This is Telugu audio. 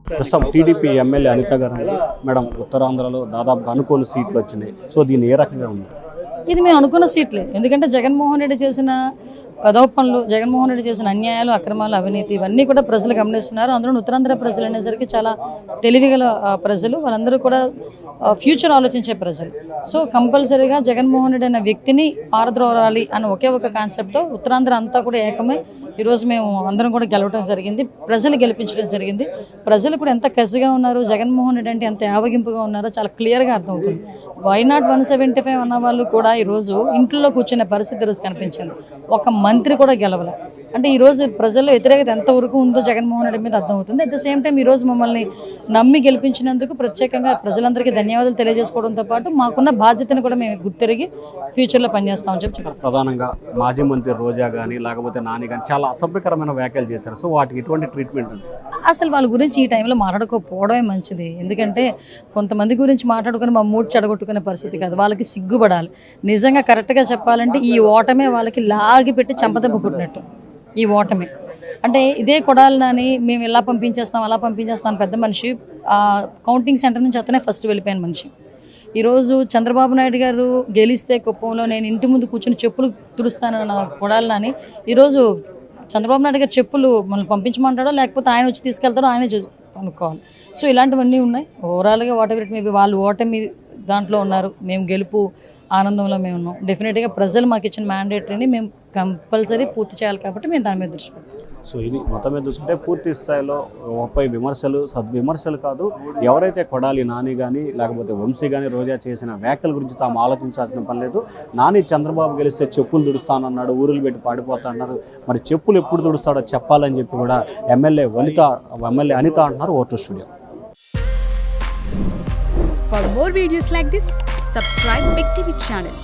ప్రస్తుతం టీడీపీ ఎమ్మెల్యే అనిత గారు మేడం ఉత్తరాంధ్రలో దాదాపుగా అనుకోని సీట్లు వచ్చినాయి. సో దీన్ని ఏ రకంగా ఉంది? ఇది మేము అనుకున్న సీట్లే. ఎందుకంటే జగన్మోహన్ రెడ్డి చేసిన పదోపనలు, జగన్మోహన్ రెడ్డి చేసిన అన్యాయాలు, అక్రమాలు, అవినీతి ఇవన్నీ కూడా ప్రజలు గమనిస్తున్నారు. అందులో ఉత్తరాంధ్ర ప్రజలు అనేసరికి చాలా తెలివిగల ప్రజలు, వాళ్ళందరూ కూడా ఫ్యూచర్ ఆలోచించే ప్రజలు. సో కంపల్సరీగా జగన్మోహన్ రెడ్డి అనే వ్యక్తిని పారద్రోలాలి అన్న ఒకే ఒక కాన్సెప్ట్తో ఉత్తరాంధ్ర అంతా కూడా ఏకమై ఈరోజు మేము అందరం కూడా గెలవడం జరిగింది. ప్రజలు గెలిపించడం జరిగింది. ప్రజలు కూడా ఎంత కసిగా ఉన్నారు, జగన్మోహన్ రెడ్డి అంటే ఎంత యావగింపుగా ఉన్నారో చాలా క్లియర్గా అర్థమవుతుంది. వైనాట్ 175 అన్న వాళ్ళు కూడా ఈరోజు ఇంట్లో కూర్చునే పరిస్థితి ఈరోజు కనిపించింది. ఒక మంత్రి కూడా గెలవలే. అంటే ఈరోజు ప్రజల్లో వ్యతిరేకత ఎంతవరకు ఉందో జగన్మోహన్ రెడ్డి మీద అర్థమవుతుంది. అట్ ద సేమ్ టైం ఈరోజు మమ్మల్ని నమ్మి గెలిపించినందుకు ప్రత్యేకంగా ప్రజలందరికీ ధన్యవాదాలు తెలియజేసుకోవడంతో పాటు మాకున్న బాధ్యతను కూడా మేము గుర్తిరిగి ఫ్యూచర్లో పనిచేస్తామని చెప్పి ప్రధానంగా మాజీ మంత్రి రోజా కానీ లేకపోతే నాని కానీ చాలా అసభ్యకరమైన వ్యాఖ్యలు చేశారు. సో వాటికి ఎటువంటి ట్రీట్మెంట్ ఉంది? అసలు వాళ్ళ గురించి ఈ టైంలో మాట్లాడుకోకపోవడమే మంచిది. ఎందుకంటే కొంతమంది గురించి మాట్లాడుకుని మా మూడ్ చెడగొట్టుకునే పరిస్థితి కాదు. వాళ్ళకి సిగ్గుపడాలి. నిజంగా కరెక్ట్గా చెప్పాలంటే ఈ ఓటమే వాళ్ళకి లాగి పెట్టి చంపదెబ్బ కొట్టినట్టు. ఈ ఓటమే అంటే ఇదే కొడాలని మేము ఎలా పంపించేస్తాం అలా పంపించేస్తాం పెద్ద మనిషి కౌంటింగ్ సెంటర్ నుంచి అతనే ఫస్ట్ వెళ్ళిపోయిన మనిషి. ఈరోజు చంద్రబాబు నాయుడు గారు గెలిస్తే కుప్పంలో నేను ఇంటి ముందు కూర్చొని చెప్పులు తుడుస్తానన్న కొడాలని ఈరోజు చంద్రబాబు నాయుడు గారు చెప్పులు మనల్ని పంపించమంటాడో లేకపోతే ఆయన వచ్చి తీసుకెళ్తాడో ఆయనే అనుకోవాలి. సో ఇలాంటివన్నీ ఉన్నాయి. ఓవరాల్గా వాట్ ఎవర్ ఇట్ మేబీ వాళ్ళు ఓటమి దాంట్లో ఉన్నారు, మేము గెలుపు ఆనందంలో మేము ఉన్నాం. డెఫినెట్గా ప్రజలు మాకు ఇచ్చిన మ్యాండేటరీని మేము కంపల్సరీ పూర్తి చేయాలి కాబట్టి మేము దాని మీద దృష్టి పెడతాం. సో ఇది మొత్తం మీద చూసుకుంటే పూర్తి స్థాయిలో పై విమర్శలు సద్విమర్శలు కాదు, ఎవరైతే కొడాలి నాని కానీ లేకపోతే వంశీ కానీ రోజా చేసిన వ్యాఖ్యల గురించి తాము ఆలోచించాల్సిన పని లేదు. నాని చంద్రబాబు గెలిస్తే చెప్పులు తుడుస్తానన్నాడు, ఊరులు పెట్టి పాడిపోతా అన్నారు. మరి చెప్పులు ఎప్పుడు తుడుస్తాడో చెప్పాలని చెప్పి కూడా ఎమ్మెల్యే అనిత అంటున్నారు. Vote studio. For more videos like this, subscribe Big TV channel.